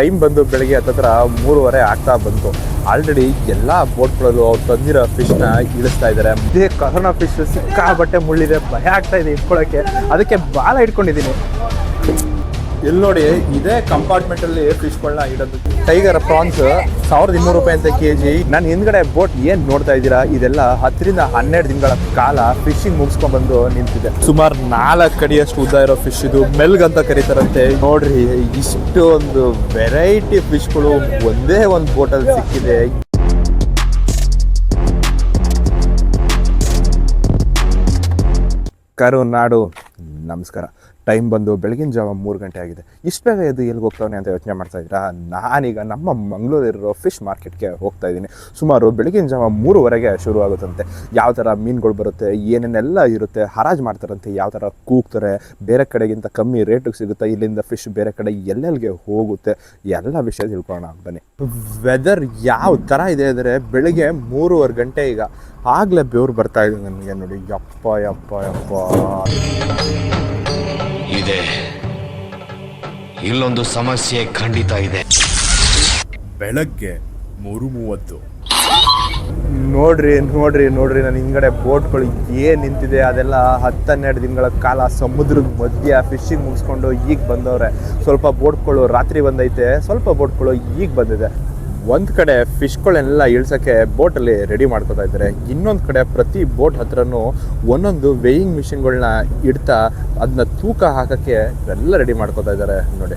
Time ಬಂದು ಬೆಳಗ್ಗೆ ಹತ್ತತ್ರ 3:30 ಆಗ್ತಾ ಬಂತು. ಆಲ್ರೆಡಿ ಎಲ್ಲ ಬೋಟ್ಗಳಲ್ಲೂ ಅವ್ರು ತಂದಿರೋ ಫಿಶ್ನ ಇಳಿಸ್ತಾ ಇದ್ದಾರೆ. ಇದೇ ಕರೋನಾ ಫಿಶ್ ಸಿಕ್ಕಾಬಟ್ಟೆ ಮುಳ್ಳಿದೆ, ಭಯ ಆಗ್ತಾ ಇದೆ ಇಟ್ಕೊಳ್ಳೋಕ್ಕೆ. ಅದಕ್ಕೆ ಬಾಲ ಇಟ್ಕೊಂಡಿದ್ದೀನಿ. ಇಲ್ಲಿ ನೋಡಿ, ಇದೇ ಕಂಪಾರ್ಟ್ಮೆಂಟ್ ಅಲ್ಲಿ ಫಿಶ್ಗಳನ್ನ ಇಡೋದು. ಟೈಗರ್ ಪ್ರಾನ್ಸ್ 1200 ರೂಪಾಯಿ ಅಂತ kg. ನಾನು ಹಿಂದ್ಗಡೆ ಬೋಟ್ ಏನ್ ನೋಡ್ತಾ ಇದ್ದೀರಾ, ಇದೆಲ್ಲ 10 ರಿಂದ 12 ದಿನಗಳ ಕಾಲ ಫಿಶಿಂಗ್ ಮುಗಿಸ್ಕೊಂಡ್ ಬಂದು ನಿಂತಿದೆ. ಸುಮಾರು 4 ಅಡಿಯಷ್ಟು ಉದ್ದ ಇರೋ ಫಿಶ್ ಇದು. ಮೆಲ್ಗ್ ಅಂತ ಕರೀತಾರಂತೆ. ನೋಡ್ರಿ, ಇಷ್ಟೊಂದು ವೆರೈಟಿ ಫಿಶ್ಗಳು ಒಂದೇ ಒಂದು ಬೋಟಲ್ಲಿ ಸಿಕ್ಕಿದೆ. ಕರುನಾಡು ನಮಸ್ಕಾರ. ಟೈಮ್ ಬಂದು ಬೆಳಗಿನ ಜಾವ 3 ಗಂಟೆ ಆಗಿದೆ. ಇಷ್ಟು ಬೇಗ ಎದ್ದು ಎಲ್ಲಿಗೆ ಹೋಗ್ತಾವನೆ ಅಂತ ಯೋಚನೆ ಮಾಡ್ತಾ ಇದ್ದೀರಾ? ನಾನೀಗ ನಮ್ಮ ಮಂಗಳೂರಿರೋ ಫಿಶ್ ಮಾರ್ಕೆಟ್ಗೆ ಹೋಗ್ತಾ ಇದ್ದೀನಿ. ಸುಮಾರು ಬೆಳಗಿನ ಜಾವ 3:30 ಶುರು ಆಗುತ್ತಂತೆ. ಯಾವ ಥರ ಮೀನುಗಳು ಬರುತ್ತೆ, ಏನೇನೆಲ್ಲ ಇರುತ್ತೆ, ಹರಾಜು ಮಾಡ್ತಾರಂತೆ, ಯಾವ ಥರ ಕೂಗ್ತಾರೆ, ಬೇರೆ ಕಡೆಗಿಂತ ಕಮ್ಮಿ ರೇಟಿಗೆ ಸಿಗುತ್ತೆ, ಇಲ್ಲಿಂದ ಫಿಶ್ ಬೇರೆ ಕಡೆ ಎಲ್ಲೆಲ್ಲಿಗೆ ಹೋಗುತ್ತೆ, ಎಲ್ಲ ವಿಷಯ ತಿಳ್ಕೊಳ್ಳೋಣ ಬನ್ನಿ. ವೆದರ್ ಯಾವ ಥರ ಇದೆ ಅಂದರೆ ಬೆಳಗ್ಗೆ 3:30 ಗಂಟೆ. ಈಗ ಆಗಲೇ ಬೆವರು ಬರ್ತಾ ಇದೆ ನನಗೆ. ನೋಡಿ, ಯಪ್ಪ ಯಪ್ಪ ಯಪ್ಪ ಇದೆ. ಇಲ್ಲೊಂದು ಸಮಸ್ಯೆ ಖಂಡಿತ ಇದೆ. ಬೆಳಗ್ಗೆ 3:30. ನೋಡ್ರಿ ನೋಡ್ರಿ ನೋಡ್ರಿ, ನನ್ನ ಹಿಂದ್ಗಡೆ ಬೋಟ್ಗಳು ಏನು ನಿಂತಿದೆ. ಅದೆಲ್ಲ 10-12 ದಿನಗಳ ಕಾಲ ಸಮುದ್ರದ ಮಧ್ಯ ಫಿಶಿಂಗ್ ಮುಗಿಸ್ಕೊಂಡು ಈಗ ಬಂದವ್ರೆ. ಸ್ವಲ್ಪ ಬೋಟ್ಗಳು ರಾತ್ರಿ ಬಂದೈತೆ, ಸ್ವಲ್ಪ ಬೋಟ್ಗಳು ಈಗ ಬಂದಿದೆ. ಒಂದು ಕಡೆ ಫಿಶ್ಗಳೆಲ್ಲ ಇಳ್ಸೋಕ್ಕೆ ಬೋಟಲ್ಲಿ ರೆಡಿ ಮಾಡ್ಕೋತಾ ಇದ್ದಾರೆ. ಇನ್ನೊಂದು ಕಡೆ ಪ್ರತಿ ಬೋಟ್ ಹತ್ರನೂ ಒಂದೊಂದು ವೇಯಿಂಗ್ ಮಿಷಿನ್ಗಳನ್ನ ಇಡ್ತಾ ಅದನ್ನ ತೂಕ ಹಾಕೋಕ್ಕೆ ಎಲ್ಲ ರೆಡಿ ಮಾಡ್ಕೋತಾ ಇದ್ದಾರೆ. ನೋಡಿ,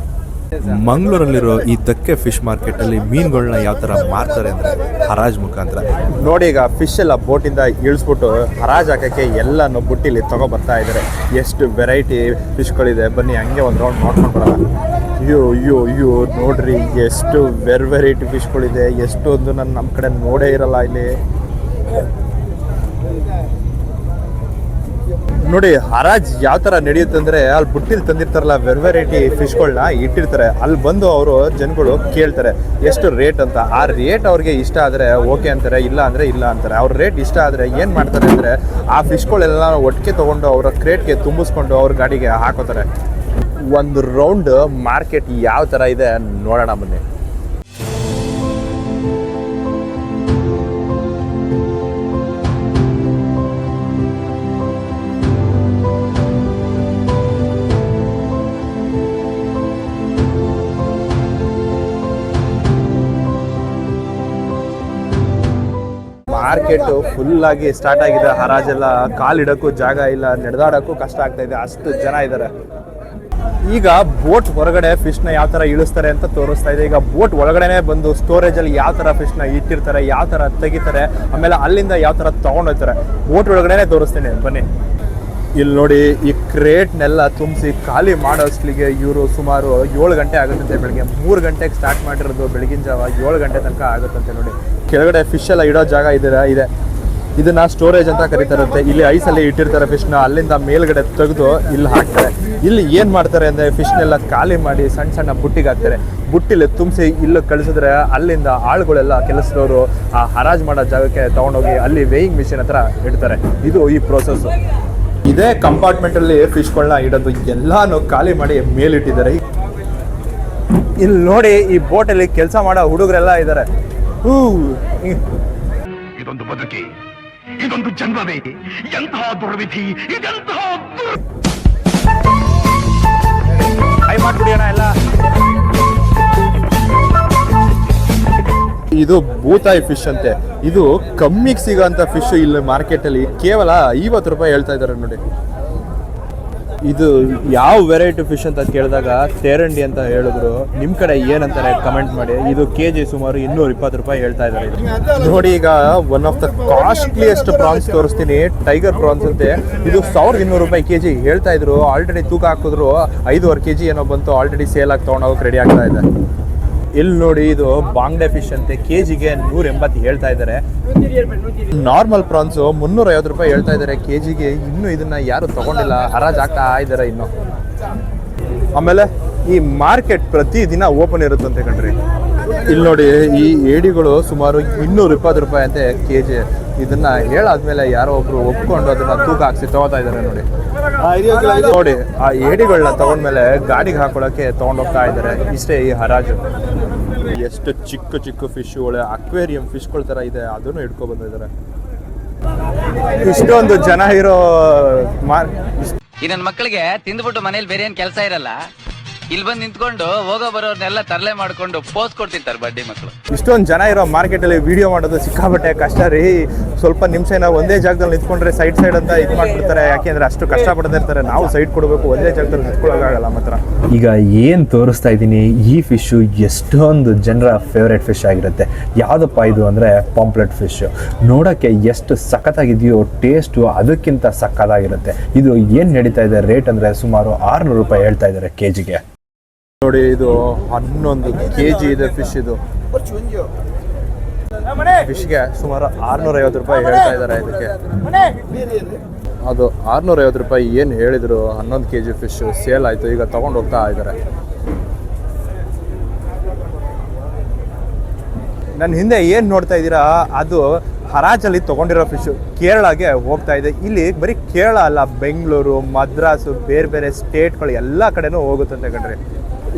ಮಂಗಳೂರಲ್ಲಿರೋ ಈ ದಕ್ಕೆ ಫಿಶ್ ಮಾರ್ಕೆಟಲ್ಲಿ ಮೀನುಗಳನ್ನ ಯಾವ ಥರ ಮಾರ್ತಾರೆ ಅಂದರೆ ಹರಾಜ್ ಮುಖಾಂತರ. ನೋಡಿ, ಈಗ ಫಿಶ್ ಎಲ್ಲ ಬೋಟಿಂದ ಇಳಿಸ್ಬಿಟ್ಟು ಹರಾಜು ಹಾಕೋಕ್ಕೆ ಎಲ್ಲನೂ ಬುಟ್ಟಿಲಿ ತಗೊಬರ್ತಾ ಇದ್ದಾರೆ. ಎಷ್ಟು ವೆರೈಟಿ ಫಿಶ್ಗಳಿದೆ, ಬನ್ನಿ ಹಂಗೆ ಒಂದು ರೌಂಡ್ ನೋಡ್ಕೊಂಡು ಬರೋಣ. ಅಯ್ಯೋ ನೋಡ್ರಿ, ಎಷ್ಟು ವೆರೈಟಿ ಫಿಶ್ಗಳಿದೆ. ಎಷ್ಟೊಂದು ನಮ್ಮ ಕಡೆ ನೋಡೇ ಇರಲ್ಲ ಇಲ್ಲಿ. ನೋಡಿ, ಹರಾಜ್ ಯಾವ ಥರ ನಡೆಯುತ್ತೆ ಅಂದರೆ, ಅಲ್ಲಿ ಬುಟ್ಟಿಲಿ ತಂದಿರ್ತಾರಲ್ಲ ವೆರೈಟಿ ಫಿಶ್ಗಳನ್ನ ಇಟ್ಟಿರ್ತಾರೆ. ಅಲ್ಲಿ ಬಂದು ಅವರು ಜನಗಳು ಕೇಳ್ತಾರೆ ಎಷ್ಟು ರೇಟ್ ಅಂತ. ಆ ರೇಟ್ ಅವ್ರಿಗೆ ಇಷ್ಟ ಆದರೆ ಓಕೆ ಅಂತಾರೆ, ಇಲ್ಲ ಅಂದರೆ ಇಲ್ಲ ಅಂತಾರೆ. ಅವ್ರ ರೇಟ್ ಇಷ್ಟ ಆದರೆ ಏನು ಮಾಡ್ತಾರೆ ಅಂದರೆ, ಆ ಫಿಶ್ಗಳೆಲ್ಲ ಒಟ್ಟಿಗೆ ತೊಗೊಂಡು ಅವರ ಕ್ರೇಟ್ಗೆ ತುಂಬಿಸ್ಕೊಂಡು ಅವ್ರ ಗಾಡಿಗೆ ಹಾಕೋತಾರೆ. ಒಂದು ರೌಂಡ್ ಮಾರ್ಕೆಟ್ ಯಾವ ಥರ ಇದೆ ನೋಡೋಣ ಬನ್ನಿ. ಮಾರ್ಕೆಟ್ ಫುಲ್ ಆಗಿ ಸ್ಟಾರ್ಟ್ ಆಗಿದೆ. ಹರಾಜೆಲ್ಲ ಕಾಲಿಡಕ್ಕೂ ಜಾಗ ಇಲ್ಲ, ನಡೆದಾಡಕ್ಕೂ ಕಷ್ಟ ಆಗ್ತಾ ಇದೆ, ಅಷ್ಟು ಜನ ಇದ್ದಾರೆ. ಈಗ ಬೋಟ್ ಹೊರಗಡೆ ಫಿಶ್ನ ಯಾವ ಥರ ಇಳಿಸ್ತಾರೆ ಅಂತ ತೋರಿಸ್ತಾ ಇದೆ. ಈಗ ಬೋಟ್ ಒಳಗಡೆನೆ ಬಂದು ಸ್ಟೋರೇಜಲ್ಲಿ ಯಾವ ಥರ ಫಿಶ್ನ ಇಟ್ಟಿರ್ತಾರೆ, ಯಾವ ಥರ ತೆಗಿತಾರೆ, ಆಮೇಲೆ ಅಲ್ಲಿಂದ ಯಾವ ಥರ ತೊಗೊಂಡೋಗ್ತಾರೆ, ಬೋಟ್ ಒಳಗಡೆನೆ ತೋರಿಸ್ತೀನಿ ಬನ್ನಿ. ಇಲ್ಲಿ ನೋಡಿ, ಈ ಕ್ರೇಟ್ನೆಲ್ಲ ತುಂಬಿಸಿ ಖಾಲಿ ಮಾಡೋಷ್ಟಿಗೆ ಇವರು ಸುಮಾರು 7 ಗಂಟೆ ಆಗುತ್ತಂತೆ. ಬೆಳಗ್ಗೆ 3 ಗಂಟೆಗೆ ಸ್ಟಾರ್ಟ್ ಮಾಡಿರೋದು, ಬೆಳಗಿನ ಜಾವ 7 ಗಂಟೆ ತನಕ ಆಗುತ್ತಂತೆ. ನೋಡಿ, ಕೆಳಗಡೆ ಫಿಶ್ ಎಲ್ಲ ಇಡೋ ಜಾಗ ಇದೆ. ಇದನ್ನ ಸ್ಟೋರೇಜ್ ಅಂತ ಕರೀತಾರಂತೆ. ಇಲ್ಲಿ ಐಸಲ್ಲಿ ಇಟ್ಟಿರ್ತಾರೆ ಫಿಶ್ನ, ಅಲ್ಲಿಂದ ಮೇಲ್ಗಡೆ ತೆಗೆದು ಇಲ್ಲಿ ಹಾಕ್ತಾರೆ. ಇಲ್ಲಿ ಏನು ಮಾಡ್ತಾರೆ ಅಂದರೆ, ಫಿಶ್ನೆಲ್ಲ ಖಾಲಿ ಮಾಡಿ ಸಣ್ಣ ಸಣ್ಣ ಬುಟ್ಟಿಗೆ ಹಾಕ್ತಾರೆ. ಬುಟ್ಟಿಲಿ ತುಂಬಿಸಿ ಇಲ್ಲಿ ಕಳಿಸಿದ್ರೆ ಅಲ್ಲಿಂದ ಆಳುಗಳೆಲ್ಲ ಕೆಲಸದವರು ಆ ಹರಾಜು ಮಾಡೋ ಜಾಗಕ್ಕೆ ತೊಗೊಂಡೋಗಿ ಅಲ್ಲಿ ವೇಯಿಂಗ್ ಮಿಷಿನ್ ಹತ್ರ ಇಡ್ತಾರೆ. ಇದು ಈ ಪ್ರೋಸೆಸ್ಸು. ಇದೇ ಕಂಪಾರ್ಟ್ಮೆಂಟಲ್ಲಿ ಫಿಶ್ಗಳನ್ನ ಇಡೋದು. ಎಲ್ಲಾನು ಖಾಲಿ ಮಾಡಿ ಮೇಲಿಟ್ಟಿದ್ದಾರೆ. ಇಲ್ಲಿ ನೋಡಿ, ಈ ಬೋಟಲ್ಲಿ ಕೆಲಸ ಮಾಡೋ ಹುಡುಗರೆಲ್ಲ ಇದ್ದಾರೆ. ಇದೊಂದು ಬದುಕಿ, ಇದೊಂದು ಜನ್ಮವೇ, ಎಂತಹ ದುರ್ವಿಧಿ, ಇದೆಂತಹ ಕೈ ಮಾಡ್ಬಿಡಿಯೋಣ ಎಲ್ಲ. ಇದು ಬೂತಾಯಿ ಫಿಶ್ ಅಂತೆ. ಇದು ಕಮ್ಮಿಗೆ ಸಿಗೋಂಥ ಫಿಶ್ ಇಲ್ಲಿ ಮಾರ್ಕೆಟಲ್ಲಿ ಕೇವಲ 50 ರೂಪಾಯಿ ಹೇಳ್ತಾ ಇದ್ದಾರೆ. ನೋಡಿ, ಇದು ಯಾವ ವೆರೈಟಿ ಫಿಶ್ ಅಂತ ಕೇಳಿದಾಗ ತೇರಂಡಿ ಅಂತ ಹೇಳಿದ್ರು. ನಿಮ್ಮ ಕಡೆ ಏನಂತಾರೆ ಕಮೆಂಟ್ ಮಾಡಿ. ಇದು kg ಸುಮಾರು 220 ರೂಪಾಯಿ ಹೇಳ್ತಾ ಇದ್ದಾರೆ. ನೋಡಿ, ಈಗ one of the costliest prawns ತೋರಿಸ್ತೀನಿ. ಟೈಗರ್ ಪ್ರಾನ್ಸ್ ಅಂತೆ. ಇದು 1200 ರೂಪಾಯಿ kg ಹೇಳ್ತಾ ಇದ್ರು. ಆಲ್ರೆಡಿ ತೂಕ ಹಾಕಿದ್ರು 5.5 kg ಏನೋ ಬಂತು. ಆಲ್ರೆಡಿ ಸೇಲ್ ಆಗಿ ತೊಗೊಂಡೋಗಕ್ಕೆ ರೆಡಿ ಆಗ್ತಾ ಇದೆ. ಇಲ್ಲಿ ನೋಡಿ, ಇದು ಬಾಂಗ್ಡೆ ಫಿಶ್ ಅಂತೆ. kgಗೆ 180 ಹೇಳ್ತಾ ಇದ್ದಾರೆ. ನಾರ್ಮಲ್ ಪ್ರಾನ್ಸ್ 350 ರೂಪಾಯಿ ಹೇಳ್ತಾ ಇದ್ದಾರೆ kgಗೆ. ಇನ್ನು ಇದನ್ನ ಯಾರು ತಗೊಂಡಿಲ್ಲ, ಹರಾಜ್ ಆಗ್ತಾ ಇದ್ದಾರೆ ಇನ್ನು. ಆಮೇಲೆ ಈ ಮಾರ್ಕೆಟ್ ಪ್ರತಿ ದಿನ ಓಪನ್ ಇರುತ್ತಂತೆ ಕಣ್ರಿ. ಇಲ್ಲಿ ನೋಡಿ, ಈ ಏಡಿಗಳು ಸುಮಾರು 220 ರೂಪಾಯಿ ಅಂತೆ ಕೆಜಿ. ಇದನ್ನ ಹೇಳಾದ್ಮೇಲೆ ಯಾರೋ ಒಬ್ರು ಒಪ್ಕೊಂಡು ಅದನ್ನ ತೂಕ ಹಾಕ್ಸಿ ತಗೋತಾ ಇದ್ದಾರೆ ನೋಡಿ. ನೋಡಿ, ಆ ಏಡಿಗಳನ್ನ ತಗೊಂಡ್ಮೇಲೆ ಗಾಡಿಗೆ ಹಾಕೊಳ್ಳೋಕೆ ತಗೊಂಡೋಗ್ತಾ ಇದ್ದಾರೆ. ಇಷ್ಟೇ ಈ ಹರಾಜು. ಎಷ್ಟು ಚಿಕ್ಕ ಚಿಕ್ಕ ಫಿಶ್ಗಳು, ಅಕ್ವೇರಿಯಂ ಫಿಶ್ಗಳ ತರ ಇದೆ, ಅದನ್ನು ಹಿಡ್ಕೊ ಬಂದಿದ್ದಾರೆ. ಇಷ್ಟೊಂದು ಜನ ಇರೋ ಈ ನನ್ನ ಮಕ್ಕಳಿಗೆ ತಿಂದ್ಬಿಟ್ಟು ಮನೇಲಿ ಬೇರೆ ಏನ್ ಕೆಲಸ ಇರಲ್ಲ, ಇಲ್ಲಿ ಬಂದು ನಿಂತ್ಕೊಂಡು ಹೋಗೋ ಬರೋರ್ನೆಲ್ಲ ತರಲೆ ಮಾಡ್ಕೊಂಡು ಪೋಸ್ ಕೊಡ್ತಿರ್ತಾರೆ ಬಡ್ಡಿ ಮಕ್ಕಳು. ಇಷ್ಟೊಂದು ಜನ ಇರೋ ಮಾರ್ಕೆಟಲ್ಲಿ ವಿಡಿಯೋ ಮಾಡೋದು ಸಿಕ್ಕಾಬಟ್ಟೆ ಕಷ್ಟ ರೀ. ಸ್ವಲ್ಪ ನಿಮಿಷ ಒಂದೇ ಜಾಗದಲ್ಲಿ ನಿಂತ್ಕೊಂಡ್ರೆ ಸೈಡ್ ಅಂತ ಇದು ಮಾಡ್ಬಿಡ್ತಾರೆ. ಯಾಕೆಂದ್ರೆ ಅಷ್ಟು ಕಷ್ಟಪಡ್ತಾ ಇರ್ತಾರೆ. ನಾವು ಸೈಡ್ ಕೊಡಬೇಕು, ಒಂದೇ ಜಾಗದಲ್ಲಿ ನಿಂತ್ಕೊಳ್ಳೋಕ್ಕಾಗಲ್ಲ ಮಾತ್ರ. ಈಗ ಏನು ತೋರಿಸ್ತಾ ಇದ್ದೀನಿ, ಈ ಫಿಶು ಎಷ್ಟೊಂದು ಜನರ ಫೇವ್ರೇಟ್ ಫಿಶ್ ಆಗಿರುತ್ತೆ. ಯಾವುದಪ್ಪ ಇದು ಅಂದರೆ ಪಾಂಪ್ಲೆಟ್ ಫಿಶ್. ನೋಡೋಕ್ಕೆ ಎಷ್ಟು ಸಖತ್ತಾಗಿದೆಯೋ, ಟೇಸ್ಟು ಅದಕ್ಕಿಂತ ಸಖತ್ತಾಗಿರುತ್ತೆ. ಇದು ಏನು ನಡೀತಾ ಇದೆ ರೇಟ್ ಅಂದರೆ ಸುಮಾರು 600 ರೂಪಾಯಿ ಹೇಳ್ತಾ ಇದ್ದಾರೆ ಕೆಜಿಗೆ. ನೋಡಿ, ಇದು 11 ಕೆಜಿ ಇದೆ ಫಿಶ್. ಇದು ಫಿಶ್ಗೆ ಸುಮಾರು 650 ರೂಪಾಯಿ ಹೇಳ್ತಾ ಇದ್ದಾರೆ ಇದಕ್ಕೆ. ಅದು 650 ರೂಪಾಯಿ ಏನು ಹೇಳಿದ್ರು. 11 ಕೆಜಿ ಫಿಶ್ ಸೇಲ್ ಆಯಿತು. ಈಗ ತಗೊಂಡು ಹೋಗ್ತಾ ಇದ್ದಾರೆ. ನನ್ನ ಹಿಂದೆ ಏನು ನೋಡ್ತಾ ಇದ್ದೀರಾ, ಅದು ಹರಾಜಲ್ಲಿ ತೊಗೊಂಡಿರೋ ಫಿಶು ಕೇರಳಗೆ ಹೋಗ್ತಾ ಇದೆ. ಇಲ್ಲಿ ಬರೀ ಕೇರಳ ಅಲ್ಲ, ಬೆಂಗಳೂರು, ಮದ್ರಾಸು, ಬೇರೆ ಬೇರೆ ಸ್ಟೇಟ್ಗಳು ಎಲ್ಲ ಕಡೆನೂ ಹೋಗುತ್ತಂತೆ ಕಣ್ರಿ.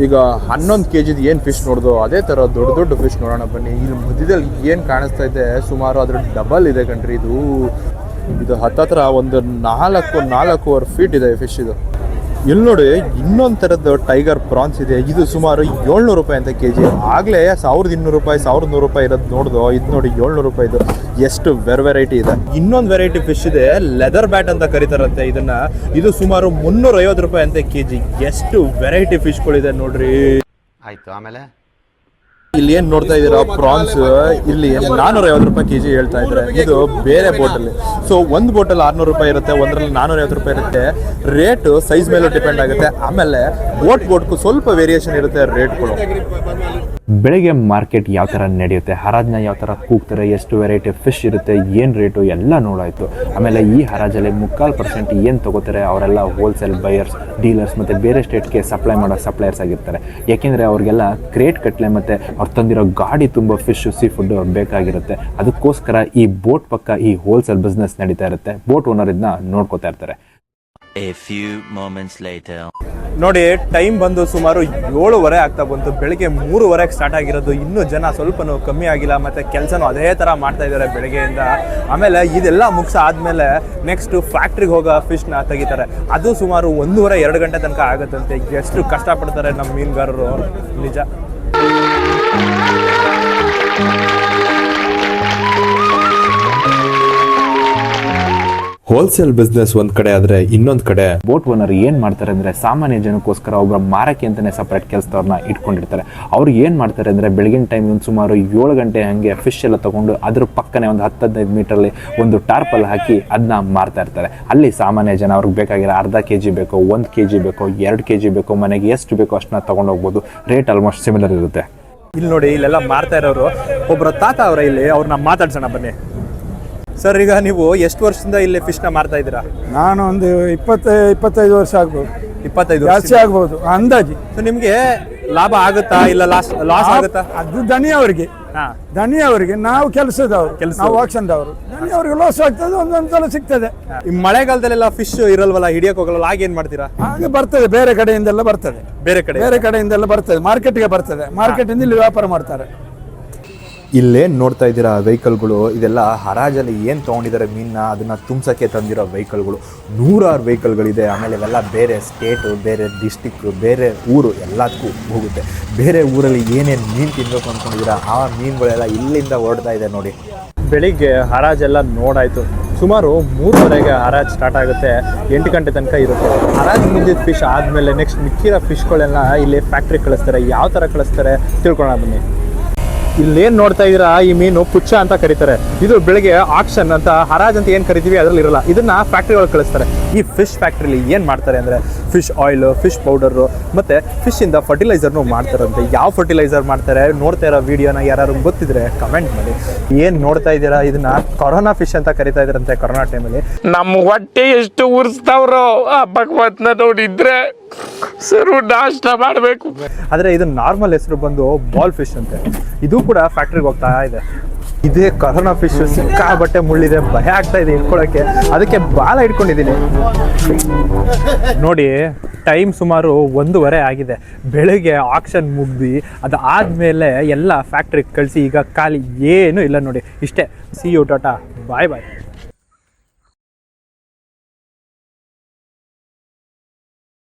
ಈಗ 11 ಕೆಜಿದು ಏನು ಫಿಶ್ ನೋಡ್ದು ಅದೇ ಥರ ದೊಡ್ಡ ದೊಡ್ಡ ಫಿಶ್ ನೋಡೋಣ ಬನ್ನಿ. ಇಲ್ಲಿ ಮಧ್ಯದಲ್ಲಿ ಏನು ಕಾಣಿಸ್ತಾ ಇದೆ, ಸುಮಾರು ಅದ್ರ ಡಬಲ್ ಇದೆ ಕಣ್ರಿ. ಇದು ಹತ್ತತ್ರ ಒಂದು 4-4.25 ಫೀಟ್ ಇದೆ ಫಿಶ್. ಇದು ಇಲ್ಲಿ ನೋಡಿ, ಇನ್ನೊಂದು ಥರದ್ದು ಟೈಗರ್ ಪ್ರಾನ್ಸ್ ಇದೆ. ಇದು ಸುಮಾರು 700 ರೂಪಾಯಿ ಅಂತ ಕೆಜಿ. ಆಗಲೇ 1200 ರೂಪಾಯಿ 1100 ರೂಪಾಯಿ ಇರೋದು ನೋಡ್ದು, ಇದು ನೋಡಿ 700 ರೂಪಾಯಿದು. ಎಷ್ಟು ವೆರೈಟಿ ಇದೆ. ಇನ್ನೊಂದು ವೆರೈಟಿ ಫಿಶ್ ಇದೆ, ಲೆದರ್ ಬ್ಯಾಟ್ ಅಂತ ಕರೀತಾರಂತೆ ಇದನ್ನ. ಇದು ಸುಮಾರು 350 ರೂಪಾಯಿ ಅಂತ ಕೆಜಿ. ಎಷ್ಟು ವೆರೈಟಿ ಫಿಶ್ಗಳಿದೆ ನೋಡ್ರಿ. ಆಯ್ತು, ಆಮೇಲೆ ಇಲ್ಲಿ ಏನು ನೋಡ್ತಾ ಇದ್ದೀರಾ, ಪ್ರಾನ್ಸ್ ಇಲ್ಲಿ 450 ರೂಪಾಯಿ ಕೆಜಿ ಹೇಳ್ತಾ ಇದ್ದಾರೆ. ಇದು ಬೇರೆ ಬೋಟಲ್ಲಿ. ಸೊ ಒಂದು ಬೋಟಲ್ಲಿ 600 ರೂಪಾಯಿ ಇರುತ್ತೆ, ಒಂದರಲ್ಲಿ 450 ರೂಪಾಯಿ ಇರುತ್ತೆ. ರೇಟು ಸೈಜ್ ಮೇಲೂ ಡಿಪೆಂಡ್ ಆಗುತ್ತೆ. ಆಮೇಲೆ ಬೋಟ್ಗೂ ಸ್ವಲ್ಪ ವೇರಿಯೇಷನ್ ಇರುತ್ತೆ ರೇಟ್ಗಳು. ಬೆಳಗ್ಗೆ ಮಾರ್ಕೆಟ್ ಯಾವ ಥರ ನಡೆಯುತ್ತೆ, ಹರಾಜನ್ನ ಯಾವ ಥರ ಕೂಗ್ತಾರೆ, ಎಷ್ಟು ವೆರೈಟಿ ಫಿಶ್ ಇರುತ್ತೆ, ಏನು ರೇಟು ಎಲ್ಲ ನೋಡಾಯಿತು. ಆಮೇಲೆ ಈ ಹರಾಜಲ್ಲಿ 3% ಏನು ತೊಗೋತಾರೆ ಅವರೆಲ್ಲ ಹೋಲ್ಸೇಲ್ ಬಯರ್ಸ್, ಡೀಲರ್ಸ್ ಮತ್ತು ಬೇರೆ ಸ್ಟೇಟ್ಗೆ ಸಪ್ಲೈ ಮಾಡೋ ಸಪ್ಲೈಯರ್ಸ್ ಆಗಿರ್ತಾರೆ. ಯಾಕೆಂದರೆ ಅವ್ರಿಗೆಲ್ಲ ಕ್ರೇಟ್ ಕಟ್ಲೆ ಮತ್ತು ಅವ್ರು ತಂದಿರೋ ಗಾಡಿ ತುಂಬ ಫಿಶ್ ಸೀ ಫುಡ್ ಬೇಕಾಗಿರುತ್ತೆ. ಅದಕ್ಕೋಸ್ಕರ ಈ ಬೋಟ್ ಪಕ್ಕ ಈ ಹೋಲ್ಸೇಲ್ ಬಿಸ್ನೆಸ್ ನಡೀತಾ ಇರುತ್ತೆ. ಬೋಟ್ ಓನರ್ ಇದನ್ನ ನೋಡ್ಕೋತಾ ಇರ್ತಾರೆ. A few moments later. ನೋಡಿ, ಟೈಮ್ ಬಂದು ಸುಮಾರು 7:30 ಆಗ್ತಾ ಬಂತು. ಬೆಳಗ್ಗೆ 3:30 ಸ್ಟಾರ್ಟ್ ಆಗಿರೋದು. ಇನ್ನೂ ಜನ ಸ್ವಲ್ಪನೂ ಕಮ್ಮಿ ಆಗಿಲ್ಲ. ಮತ್ತು ಕೆಲಸನೂ ಅದೇ ಥರ ಮಾಡ್ತಾ ಇದ್ದಾರೆ ಬೆಳಗ್ಗೆಯಿಂದ. ಆಮೇಲೆ ಇದೆಲ್ಲ ಮುಗಿಸ ಆದಮೇಲೆ ನೆಕ್ಸ್ಟ್ ಫ್ಯಾಕ್ಟ್ರಿಗೆ ಹೋಗೋ ಫಿಶ್ನ ತೆಗಿತಾರೆ. ಅದು ಸುಮಾರು 1.5-2 ಗಂಟೆ ತನಕ ಆಗುತ್ತಂತೆ. ಎಷ್ಟು ಕಷ್ಟಪಡ್ತಾರೆ ನಮ್ಮ ಮೀನುಗಾರರು, ನಿಜ. ಹೋಲ್ಸೇಲ್ ಬಿಸ್ನೆಸ್ ಒಂದ್ ಕಡೆ ಆದ್ರೆ ಇನ್ನೊಂದ್ ಕಡೆ ಬೋಟ್ ಓನರ್ ಏನ್ ಮಾಡ್ತಾರೆ ಅಂದ್ರೆ ಸಾಮಾನ್ಯ ಜನಕ್ಕೋಸ್ಕರ ಒಬ್ಬರ ಮಾರಕ್ಕೆ ಅಂತಾನೆ ಸಪರೇಟ್ ಕೆಲಸದವ್ರನ್ನ ಇಟ್ಕೊಂಡಿರ್ತಾರೆ. ಅವ್ರು ಏನ್ ಮಾಡ್ತಾರೆ ಅಂದ್ರೆ ಬೆಳಗಿನ ಟೈಮ್ ಸುಮಾರು 7 ಗಂಟೆ ಹಂಗೆ ಫಿಶ್ ಎಲ್ಲ ತಗೊಂಡು ಅದ್ರ ಪಕ್ಕನೆ ಒಂದು 10-15 ಮೀಟರ್ಲಿ ಒಂದು ಟಾರ್ಪಲ್ ಹಾಕಿ ಅದನ್ನ ಮಾರ್ತಾ ಇರ್ತಾರೆ. ಅಲ್ಲಿ ಸಾಮಾನ್ಯ ಜನ ಅವ್ರಿಗೆ ಬೇಕಾಗಿರೋ 1/2 kg ಬೇಕೋ, 1 kg ಬೇಕೋ, 2 kg ಬೇಕೋ, ಮನೆಗೆ ಎಷ್ಟು ಬೇಕೋ ಅಷ್ಟನ್ನ ತಗೊಂಡು ಹೋಗ್ಬೋದು. ರೇಟ್ ಆಲ್ಮೋಸ್ಟ್ ಸಿಮಿಲರ್ ಇರುತ್ತೆ. ಇಲ್ಲಿ ನೋಡಿ, ಇಲ್ಲೆಲ್ಲ ಮಾರ್ತಾ ಇರೋರು ಒಬ್ಬರ ತಾತ ಅವರ. ಇಲ್ಲಿ ಅವ್ರನ್ನ ಮಾತಾಡ್ಸೋಣ ಬನ್ನಿ. ಸರ್, ಈಗ ನೀವು ಎಷ್ಟು ವರ್ಷದಿಂದ ಇಲ್ಲಿ ಫಿಶ್ನ ಮಾರ್ತಾ ಇದ್ದೀರಾ? ನಾನು ಒಂದು 20-25 ವರ್ಷ ಆಗ್ಬೋದು. 25 ಜಾಸ್ತಿ ಆಗ್ಬೋದು ಅಂದಾಜು. ಸೊ ನಿಮ್ಗೆ ಲಾಭ ಆಗುತ್ತಾ ಇಲ್ಲ ಲಾಸ್ ಆಗುತ್ತಾ? ಅದು ದನಿಯವರಿಗೆ, ದನಿಯವರಿಗೆ. ನಾವು ಕೆಲಸದವರು, ನಾವು ಆಕ್ಷನ್ದವರು. ದನಿಯವರಿಗೆ ಲಾಸ್ ಆಗ್ತದೆ, ಒಂದೊಂದ್ಸಲ ಸಿಗ್ತದೆ. ಈ ಮಳೆಗಾಲದಲ್ಲೆಲ್ಲ ಫಿಶ್ ಇರಲ್ವಲ್ಲ, ಹಿಡಿಯಕ್ಕೆ ಹೋಗಲ್ಲ, ಆಗೇನ್ ಮಾಡ್ತೀರಾ? ಹಾಗೆ ಬರ್ತದೆ, ಬೇರೆ ಕಡೆಯಿಂದೆಲ್ಲ ಬರ್ತದೆ. ಬೇರೆ ಕಡೆಯಿಂದೆಲ್ಲ ಬರ್ತದೆ, ಮಾರ್ಕೆಟ್ಗೆ ಬರ್ತದೆ. ಮಾರ್ಕೆಟಿಂದ ಇಲ್ಲಿ ವ್ಯಾಪಾರ ಮಾಡ್ತಾರೆ. ಇಲ್ಲೇನು ನೋಡ್ತಾ ಇದ್ದೀರಾ ವೆಹಿಕಲ್ಗಳು, ಇದೆಲ್ಲ ಹರಾಜಲ್ಲಿ ಏನು ತೊಗೊಂಡಿದ್ದಾರೆ ಮೀನನ್ನ ಅದನ್ನು ತುಂಬಿಸೋಕ್ಕೆ ತಂದಿರೋ ವೆಹಿಕಲ್ಗಳು. 100 ವೆಹಿಕಲ್ಗಳಿದೆ. ಆಮೇಲೆ ಇವೆಲ್ಲ ಬೇರೆ ಸ್ಟೇಟು, ಬೇರೆ ಡಿಸ್ಟಿಕ್ಕು, ಬೇರೆ ಊರು ಎಲ್ಲದಕ್ಕೂ ಹೋಗುತ್ತೆ. ಬೇರೆ ಊರಲ್ಲಿ ಏನೇನು ಮೀನು ತಿನ್ನಬೇಕು ಅಂದ್ಕೊಂಡಿದ್ದೀರಾ ಆ ಮೀನುಗಳೆಲ್ಲ ಇಲ್ಲಿಂದ ಹೊರಡ್ತಾ ಇದೆ ನೋಡಿ. ಬೆಳಿಗ್ಗೆ ಹರಾಜೆಲ್ಲ ನೋಡಾಯಿತು. ಸುಮಾರು 3:30ಗೆ ಹರಾಜ್ ಸ್ಟಾರ್ಟ್ ಆಗುತ್ತೆ, 8 ಗಂಟೆ ತನಕ ಇರುತ್ತೆ. ಹರಾಜ್ ಮುಗಿದ ಫಿಶ್ ಆದಮೇಲೆ ನೆಕ್ಸ್ಟ್ ಮಿಕ್ಕಿರೋ ಫಿಶ್ಗಳೆಲ್ಲ ಇಲ್ಲಿ ಫ್ಯಾಕ್ಟ್ರಿಗೆ ಕಳಿಸ್ತಾರೆ. ಯಾವ ಥರ ಕಳಿಸ್ತಾರೆ ತಿಳ್ಕೊಳ್ಳೋಣ ಬನ್ನಿ. ಇಲ್ಲೇನು ನೋಡ್ತಾ ಇದ್ದೀರಾ, ಈ ಮೀನು ಪುಚ್ಚ ಅಂತ ಕರೀತಾರೆ. ಇದು ಬೆಳಗ್ಗೆ ಆಕ್ಷನ್ ಅಂತ, ಹರಾಜ್ ಅಂತ ಏನು ಕರಿತೀವಿ ಅದರಲ್ಲಿ ಇರಲ್ಲ. ಇದನ್ನ ಫ್ಯಾಕ್ಟ್ರಿಗಳಿಗೆ ಕಳಿಸ್ತಾರೆ. ಈ ಫಿಶ್ ಫ್ಯಾಕ್ಟ್ರಿಲಿ ಏನು ಮಾಡ್ತಾರೆ ಅಂದರೆ ಫಿಶ್ ಆಯಿಲು, ಫಿಶ್ ಪೌಡರು ಮತ್ತು ಫಿಶ್ಶಿಂದ ಫರ್ಟಿಲೈಸರ್ನು ಮಾಡ್ತಾರಂತೆ. ಯಾವ ಫರ್ಟಿಲೈಸರ್ ಮಾಡ್ತಾರೆ ನೋಡ್ತಾ ಇರೋ ವಿಡಿಯೋನ ಯಾರು ಗೊತ್ತಿದ್ರೆ ಕಮೆಂಟ್ ಮಾಡಿ. ಏನು ನೋಡ್ತಾ ಇದ್ದೀರಾ, ಇದನ್ನ ಕೊರೋನಾ ಫಿಶ್ ಅಂತ ಕರಿತಾ ಇದ್ರಂತೆ ಕೊರೋನಾ ಟೈಮಲ್ಲಿ. ನಮ್ಮ ಹೊಟ್ಟೆ ಎಷ್ಟು ಉರ್ಸ್ತಾವ್ರೋ ಆ ಭಗವಂತನ ನೋಡಿದ್ರೆ ನಾಷ್ಟ ಮಾಡಬೇಕು. ಆದರೆ ಇದು ನಾರ್ಮಲ್ ಹೆಸರು ಬಂದು ಬಾಲ್ ಫಿಶ್ ಅಂತೆ. ಇದು ಕೂಡ ಫ್ಯಾಕ್ಟ್ರಿಗೆ ಹೋಗ್ತಾ ಇದೆ. ಇದೇ ಕರೋನಾ ಫಿಶ್ ಸಿಕ್ಕಾಬಟ್ಟೆ ಮುಳ್ಳಿದೆ, ಭಯ ಆಗ್ತಾ ಇದೆ ಇಟ್ಕೊಳ್ಳೋಕ್ಕೆ, ಅದಕ್ಕೆ ಬಾಲ ಇಟ್ಕೊಂಡಿದ್ದೀನಿ. ನೋಡಿ ಟೈಮ್ ಸುಮಾರು 1:15 ಆಗಿದೆ. ಬೆಳಗ್ಗೆ ಆಕ್ಷನ್ ಮುಗ್ದು ಅದಾದಮೇಲೆ ಎಲ್ಲ ಫ್ಯಾಕ್ಟ್ರಿಗೆ ಕಳಿಸಿ ಈಗ ಖಾಲಿ ಏನೂ ಇಲ್ಲ ನೋಡಿ. ಇಷ್ಟೇ. See you tata, bye bye.